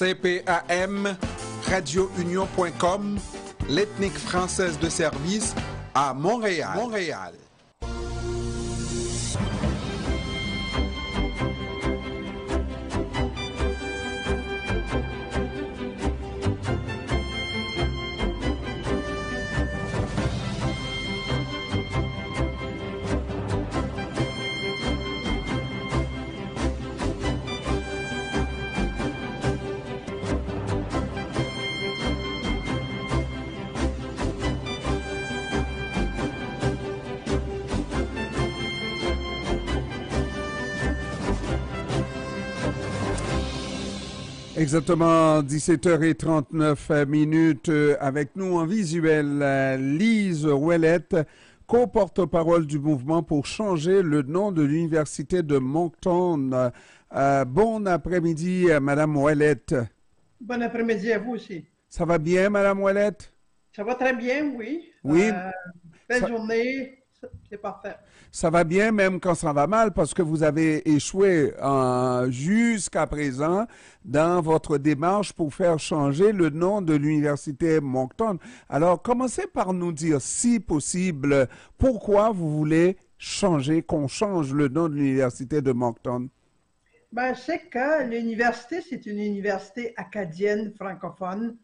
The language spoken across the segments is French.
CPAM, radiounion.com, l'ethnique française de service à Montréal. Exactement 17h39 avec nous en visuel Lise Ouellette, co-porte-parole du mouvement pour changer le nom de l'université de Moncton. Bon après-midi, Madame Ouellette. Bon après-midi à vous aussi. Ça va bien, Madame Ouellette? Ça va très bien, oui. Oui. Belle journée, c'est parfait. Ça va bien même quand ça va mal parce que vous avez échoué jusqu'à présent dans votre démarche pour faire changer le nom de l'université Moncton. Alors, commencez par nous dire, si possible, pourquoi vous voulez qu'on change le nom de l'université de Moncton? Ben, c'est que l'université, c'est une université acadienne francophone.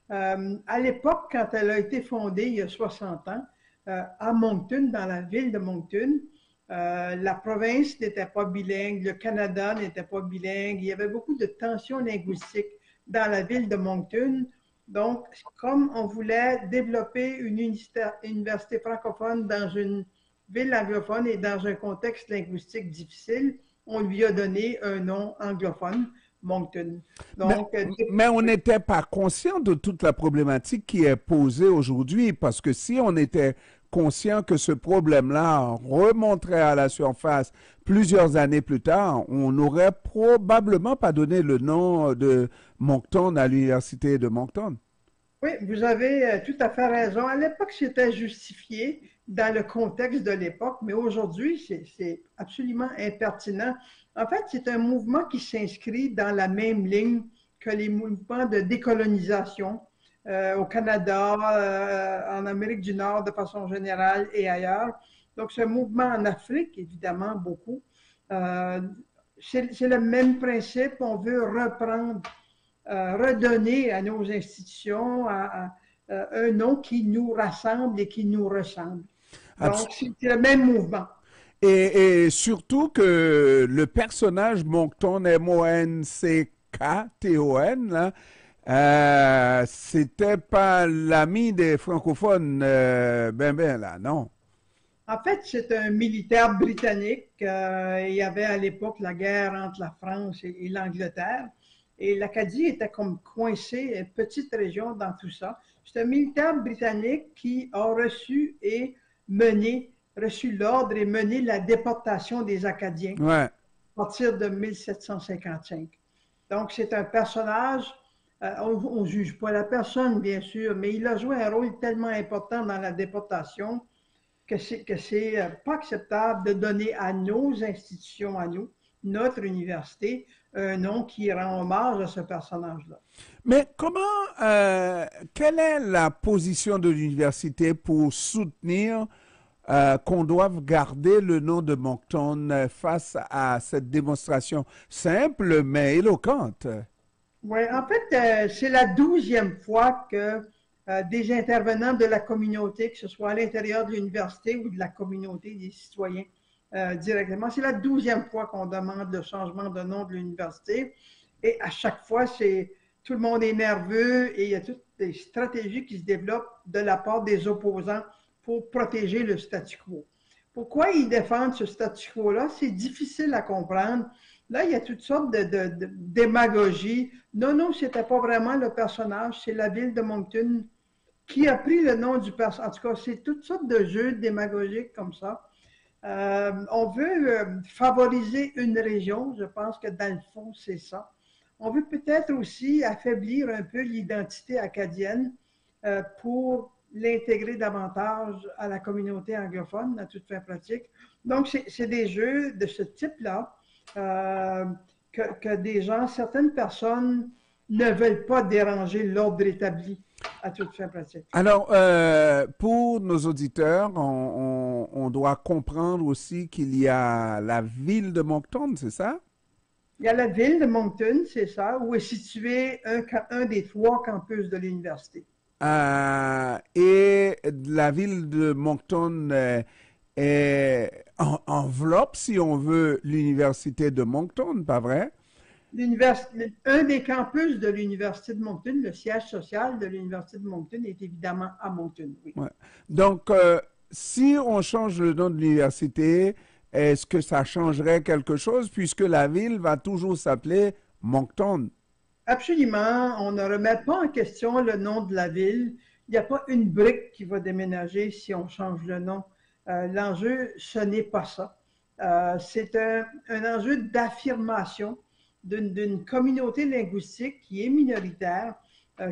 À l'époque, quand elle a été fondée, il y a 60 ans, à Moncton, dans la ville de Moncton, la province n'était pas bilingue, le Canada n'était pas bilingue, il y avait beaucoup de tensions linguistiques dans la ville de Moncton. Donc, comme on voulait développer une université francophone dans une ville anglophone et dans un contexte linguistique difficile, on lui a donné un nom anglophone, Moncton. Donc, mais on n'était pas conscient de toute la problématique qui est posée aujourd'hui, parce que si on était conscient que ce problème-là remonterait à la surface plusieurs années plus tard, on n'aurait probablement pas donné le nom de Moncton à l'université de Moncton. Oui, vous avez tout à fait raison. À l'époque, c'était justifié dans le contexte de l'époque, mais aujourd'hui, c'est absolument impertinent. En fait, c'est un mouvement qui s'inscrit dans la même ligne que les mouvements de décolonisation au Canada, en Amérique du Nord de façon générale et ailleurs. Donc, ce mouvement en Afrique, évidemment, beaucoup. C'est le même principe. On veut reprendre, redonner à nos institutions un nom qui nous rassemble et qui nous ressemble. Donc, c'est le même mouvement. Et surtout que le personnage Moncton, M-O-N-C-K-T-O-N, c'était pas l'ami des francophones, là, non? En fait, c'est un militaire britannique. Il y avait à l'époque la guerre entre la France et l'Angleterre. Et l'Acadie était comme coincée, une petite région dans tout ça. C'est un militaire britannique qui a reçu l'ordre et mené la déportation des Acadiens à partir de 1755. Donc, c'est un personnage, on ne juge pas la personne, bien sûr, mais il a joué un rôle tellement important dans la déportation que c'est pas acceptable de donner à nos institutions, à nous, notre université, un nom qui rend hommage à ce personnage-là. Mais quelle est la position de l'université pour soutenir qu'on doive garder le nom de Moncton face à cette démonstration simple mais éloquente? Oui, en fait, c'est la 12e fois que des intervenants de la communauté, que ce soit à l'intérieur de l'université ou de la communauté des citoyens directement, c'est la 12e fois qu'on demande le changement de nom de l'université. Et à chaque fois, tout le monde est nerveux et il y a toutes des stratégies qui se développent de la part des opposants pour protéger le statu quo. Pourquoi ils défendent ce statu quo-là? C'est difficile à comprendre. Là, il y a toutes sortes de démagogie. Non, c'était pas vraiment le personnage, c'est la ville de Moncton qui a pris le nom du personnage. En tout cas, c'est toutes sortes de jeux démagogiques comme ça. On veut favoriser une région, je pense que dans le fond, c'est ça. On veut peut-être aussi affaiblir un peu l'identité acadienne pour l'intégrer davantage à la communauté anglophone, à toute fin pratique. Donc, c'est des jeux de ce type-là que des gens, certaines personnes ne veulent pas déranger l'ordre établi à toute fin pratique. Alors, pour nos auditeurs, on doit comprendre aussi qu'il y a la ville de Moncton, c'est ça? Il y a la ville de Moncton, c'est ça, où est situé un des 3 campus de l'université. Et la ville de Moncton enveloppe, si on veut, l'université de Moncton, pas vrai? Un des campus de l'université de Moncton, le siège social de l'université de Moncton, est évidemment à Moncton, oui. Ouais. Donc, si on change le nom de l'université, est-ce que ça changerait quelque chose puisque la ville va toujours s'appeler Moncton? Absolument, on ne remet pas en question le nom de la ville. Il n'y a pas une brique qui va déménager si on change le nom. L'enjeu, ce n'est pas ça. C'est un enjeu d'affirmation d'une communauté linguistique qui est minoritaire,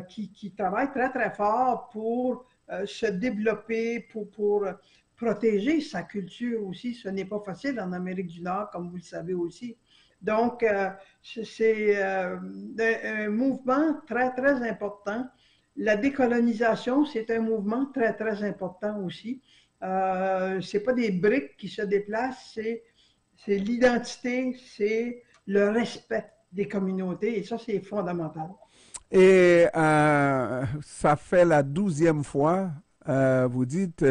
qui travaille très, très fort pour se développer, pour protéger sa culture aussi. Ce n'est pas facile en Amérique du Nord, comme vous le savez aussi. Donc, c'est un mouvement très, très important. La décolonisation, c'est un mouvement très, très important aussi. C'est pas des briques qui se déplacent, c'est l'identité, c'est le respect des communautés, et ça, c'est fondamental. Et ça fait la 12e fois, vous dites,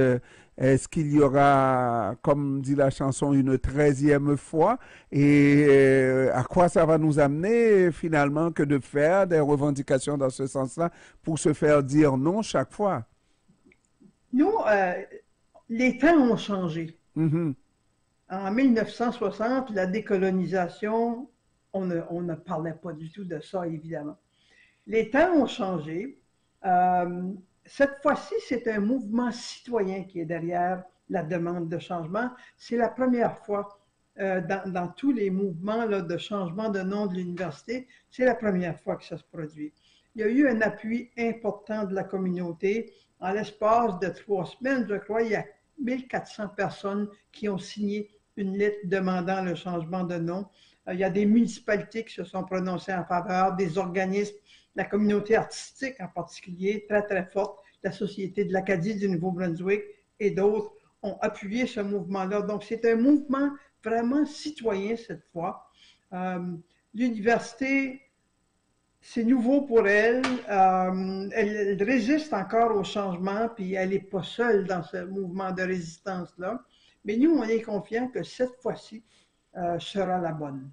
est-ce qu'il y aura, comme dit la chanson, une 13e fois? Et à quoi ça va nous amener finalement que de faire des revendications dans ce sens-là pour se faire dire non chaque fois? Nous, les temps ont changé. Mhm. En 1960, la décolonisation, on ne parlait pas du tout de ça, évidemment. Les temps ont changé. Euh, cette fois-ci, c'est un mouvement citoyen qui est derrière la demande de changement. C'est la première fois dans tous les mouvements là, de changement de nom de l'université, c'est la première fois que ça se produit. Il y a eu un appui important de la communauté. En l'espace de 3 semaines, je crois, il y a 1400 personnes qui ont signé une lettre demandant le changement de nom. Il y a des municipalités qui se sont prononcées en faveur, des organismes, la communauté artistique en particulier, très très forte, la Société de l'Acadie du Nouveau-Brunswick et d'autres ont appuyé ce mouvement-là. Donc c'est un mouvement vraiment citoyen cette fois. L'université, c'est nouveau pour elle. Elle résiste encore au changement, puis elle n'est pas seule dans ce mouvement de résistance-là. Mais nous, on est confiants que cette fois-ci sera la bonne.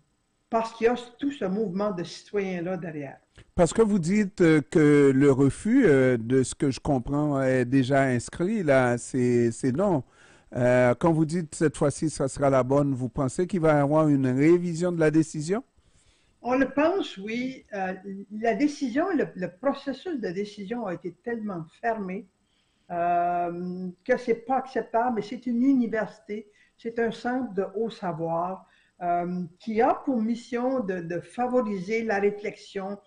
Parce qu'il y a tout ce mouvement de citoyens-là derrière. Parce que vous dites que le refus, de ce que je comprends, est déjà inscrit, là, c'est non. Quand vous dites cette fois-ci, ça sera la bonne, vous pensez qu'il va y avoir une révision de la décision? On le pense, oui. La décision, le processus de décision a été tellement fermé que ce n'est pas acceptable. Mais c'est une université, c'est un centre de haut savoir qui a pour mission de favoriser la réflexion,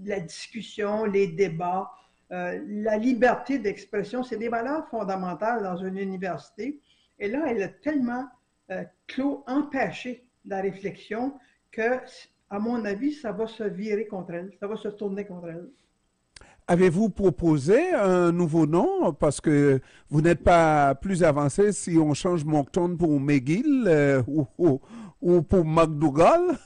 la discussion, les débats, la liberté d'expression. C'est des valeurs fondamentales dans une université. Et là, elle a tellement empêché la réflexion que, à mon avis, ça va se virer contre elle, ça va se tourner contre elle. Avez-vous proposé un nouveau nom? Parce que vous n'êtes pas plus avancé si on change Moncton pour McGill ou pour McDougall?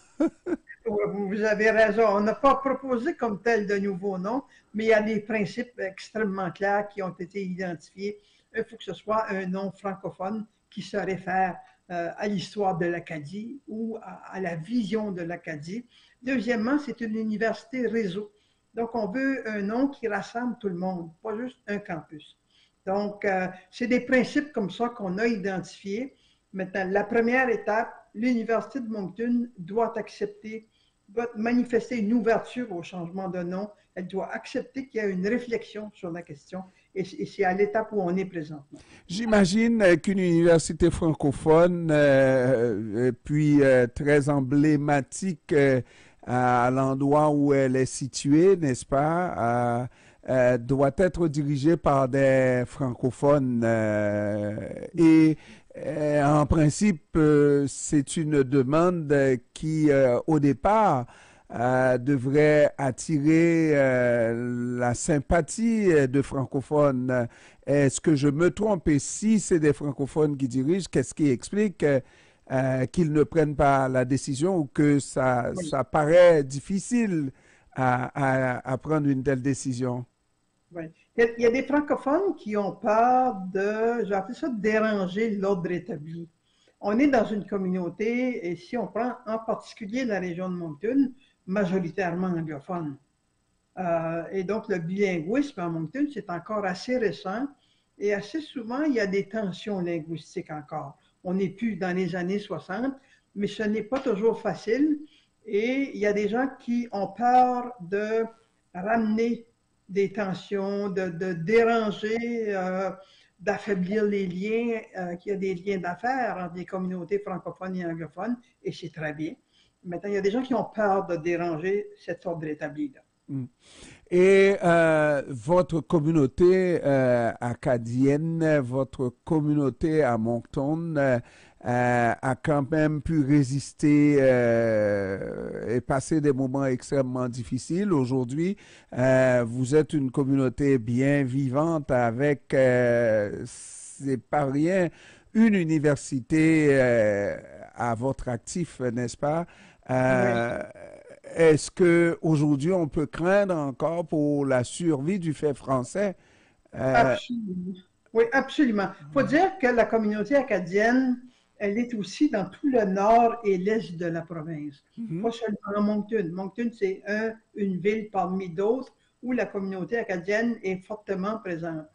Vous avez raison. On n'a pas proposé comme tel de nouveaux noms, mais il y a des principes extrêmement clairs qui ont été identifiés. Il faut que ce soit un nom francophone qui se réfère à l'histoire de l'Acadie ou à la vision de l'Acadie. Deuxièmement, c'est une université réseau. Donc, on veut un nom qui rassemble tout le monde, pas juste un campus. Donc, c'est des principes comme ça qu'on a identifiés. Maintenant, la première étape, l'Université de Moncton doit manifester une ouverture au changement de nom. Elle doit accepter qu'il y a une réflexion sur la question. Et c'est à l'étape où on est présentement. J'imagine qu'une université francophone, puis très emblématique à l'endroit où elle est située, n'est-ce pas, doit être dirigée par des francophones. Et en principe, c'est une demande qui, au départ, devrait attirer la sympathie de francophones. Est-ce que je me trompe? Et si c'est des francophones qui dirigent, qu'est-ce qui explique qu'ils ne prennent pas la décision ou que Oui, ça paraît difficile à prendre une telle décision? oui. Il y a des francophones qui ont peur de, j'ai appelé ça, de déranger l'ordre établi. On est dans une communauté, et si on prend en particulier la région de Moncton, majoritairement anglophone. Et donc, le bilinguisme à Moncton, c'est encore assez récent et assez souvent, il y a des tensions linguistiques encore. On n'est plus dans les années 60, mais ce n'est pas toujours facile. Et il y a des gens qui ont peur de ramener des tensions, de déranger, d'affaiblir les liens, qu'il y a des liens d'affaires entre les communautés francophones et anglophones, et c'est très bien. Maintenant, il y a des gens qui ont peur de déranger cet ordre établi-là. Mm. Et votre communauté acadienne, votre communauté à Moncton a quand même pu résister et passer des moments extrêmement difficiles. Aujourd'hui, vous êtes une communauté bien vivante avec, c'est pas rien, une université à votre actif, n'est-ce pas? Oui. Euh, Est-ce qu'aujourd'hui, on peut craindre encore pour la survie du fait français? Euh, Absolument. Oui, absolument. Il faut dire que la communauté acadienne, elle est aussi dans tout le nord et l'est de la province. mhm, Pas seulement à Moncton. Moncton, c'est une ville parmi d'autres où la communauté acadienne est fortement présente.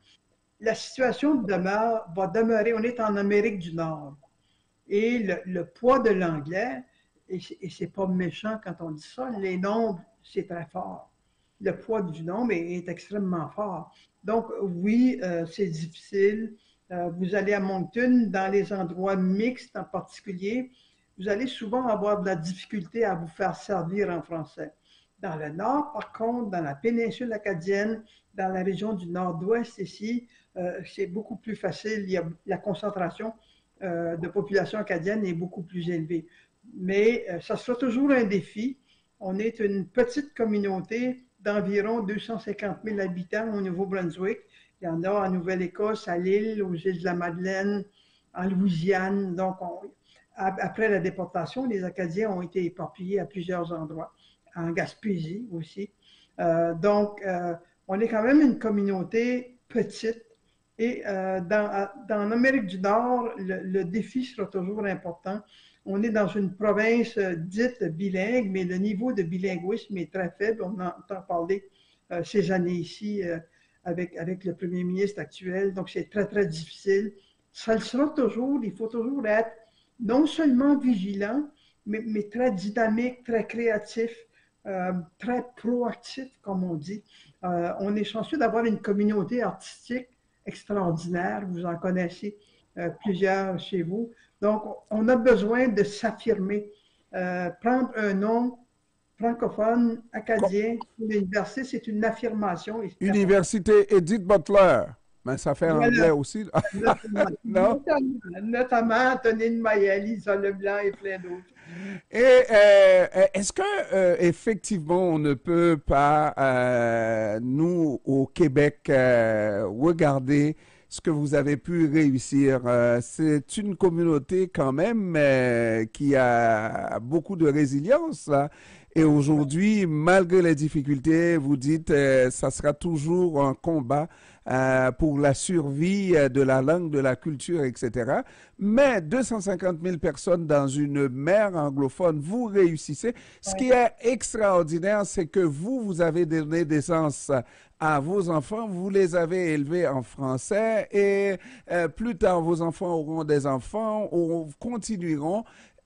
La situation va demeurer, on est en Amérique du Nord. Et le poids de l'anglais, et c'est pas méchant quand on dit ça, les nombres, c'est très fort. Le poids du nombre est extrêmement fort. Donc, oui, c'est difficile. Vous allez à Moncton, dans les endroits mixtes en particulier, vous allez souvent avoir de la difficulté à vous faire servir en français. Dans le nord, par contre, dans la péninsule acadienne, dans la région du nord-ouest ici, c'est beaucoup plus facile. Il y a la concentration de population acadienne est beaucoup plus élevée. Mais ça sera toujours un défi. On est une petite communauté d'environ 250 000 habitants au Nouveau-Brunswick. Il y en a en Nouvelle-Écosse, à l'île, aux îles de la Madeleine, en Louisiane. Donc, après la déportation, les Acadiens ont été éparpillés à plusieurs endroits, en Gaspésie aussi. On est quand même une communauté petite. Et dans l'Amérique du Nord, le défi sera toujours important. On est dans une province dite bilingue, mais le niveau de bilinguisme est très faible. On entend parler ces années-ci avec le premier ministre actuel. Donc, c'est très, très difficile. Ça le sera toujours. Il faut toujours être non seulement vigilant, mais très dynamique, très créatif, très proactif, comme on dit. On est chanceux d'avoir une communauté artistique extraordinaire. Vous en connaissez plusieurs chez vous. Donc, on a besoin de s'affirmer. Prendre un nom francophone, co- acadien, pour l'université, c'est une affirmation et c'est important. Université Edith Butler. Ben, ça fait Voilà, anglais aussi. notamment, Non? notamment Antonine Mayel, Lisa Leblanc et plein d'autres. Et est-ce que effectivement on ne peut pas nous au Québec regarder ce que vous avez pu réussir? C'est une communauté quand même qui a beaucoup de résilience là. Et aujourd'hui, malgré les difficultés, vous dites ça sera toujours un combat pour la survie de la langue, de la culture, etc. Mais 250 000 personnes dans une mer anglophone, vous réussissez. Ce qui Ouais. est extraordinaire, c'est que vous avez donné naissance à vos enfants, vous les avez élevés en français et plus tard, vos enfants auront des enfants, ou continueront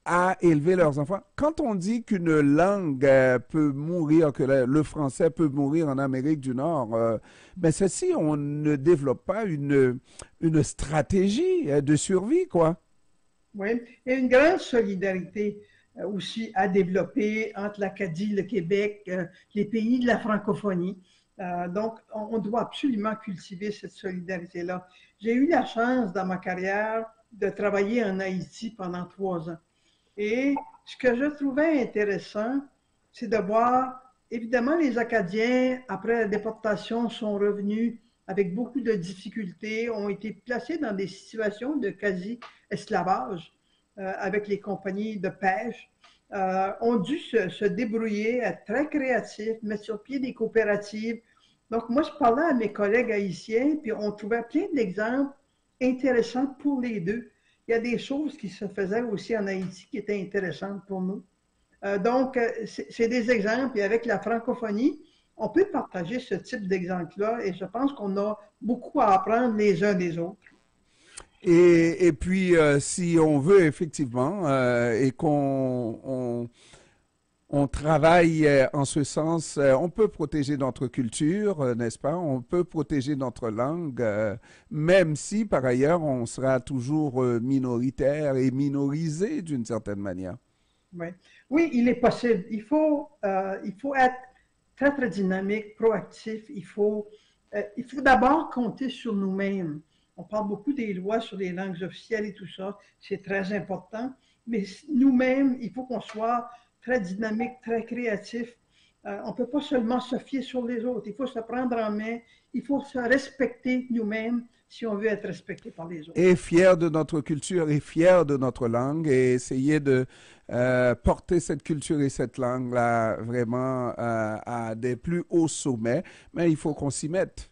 à élever leurs enfants. Quand on dit qu'une langue peut mourir, que le français peut mourir en Amérique du Nord, ben ceci, on ne développe pas une stratégie de survie, quoi. Oui, il y a une grande solidarité aussi à développer entre l'Acadie, le Québec, les pays de la francophonie. Donc, on doit absolument cultiver cette solidarité-là. J'ai eu la chance dans ma carrière de travailler en Haïti pendant 3 ans. Et ce que je trouvais intéressant, c'est de voir, évidemment, les Acadiens, après la déportation, sont revenus avec beaucoup de difficultés, ont été placés dans des situations de quasi-esclavage avec les compagnies de pêche, ont dû se débrouiller, être très créatifs, mettre sur pied des coopératives. Donc, moi, je parlais à mes collègues haïtiens, puis on trouvait plein d'exemples intéressants pour les deux. Il y a des choses qui se faisaient aussi en Haïti qui étaient intéressantes pour nous. Donc, c'est des exemples. Et avec la francophonie, on peut partager ce type d'exemple-là et je pense qu'on a beaucoup à apprendre les uns des autres. Et puis, si on veut effectivement et on travaille en ce sens, on peut protéger notre culture, n'est-ce pas? On peut protéger notre langue, même si par ailleurs on sera toujours minoritaire et minorisé d'une certaine manière. Oui, oui, il est possible. Il faut être très, très dynamique, proactif. Il faut d'abord compter sur nous-mêmes. On parle beaucoup des lois sur les langues officielles et tout ça. C'est très important. Mais nous-mêmes, il faut qu'on soit très dynamique, très créatif. On ne peut pas seulement se fier sur les autres. Il faut se prendre en main. Il faut se respecter nous-mêmes si on veut être respecté par les autres. Et fier de notre culture et fier de notre langue et essayer de porter cette culture et cette langue-là vraiment à des plus hauts sommets. Mais il faut qu'on s'y mette.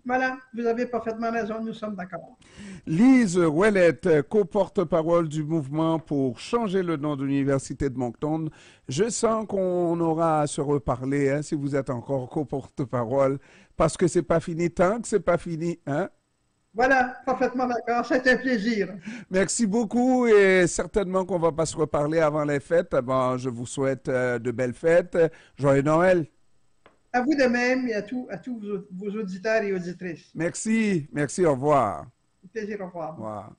Voilà, vous avez parfaitement raison, nous sommes d'accord. Lise Ouellette, co-porte-parole du mouvement pour changer le nom de l'Université de Moncton. Je sens qu'on aura à se reparler hein, si vous êtes encore co-porte-parole, parce que c'est pas fini tant que c'est pas fini. Hein? Voilà, parfaitement d'accord, c'est un plaisir. Merci beaucoup et certainement qu'on va pas se reparler avant les fêtes. Bon, je vous souhaite de belles fêtes. Joyeux Noël. À vous de même et à tous vos auditeurs et auditrices. Merci, merci, au revoir. Plaisir, au Au revoir. revoir.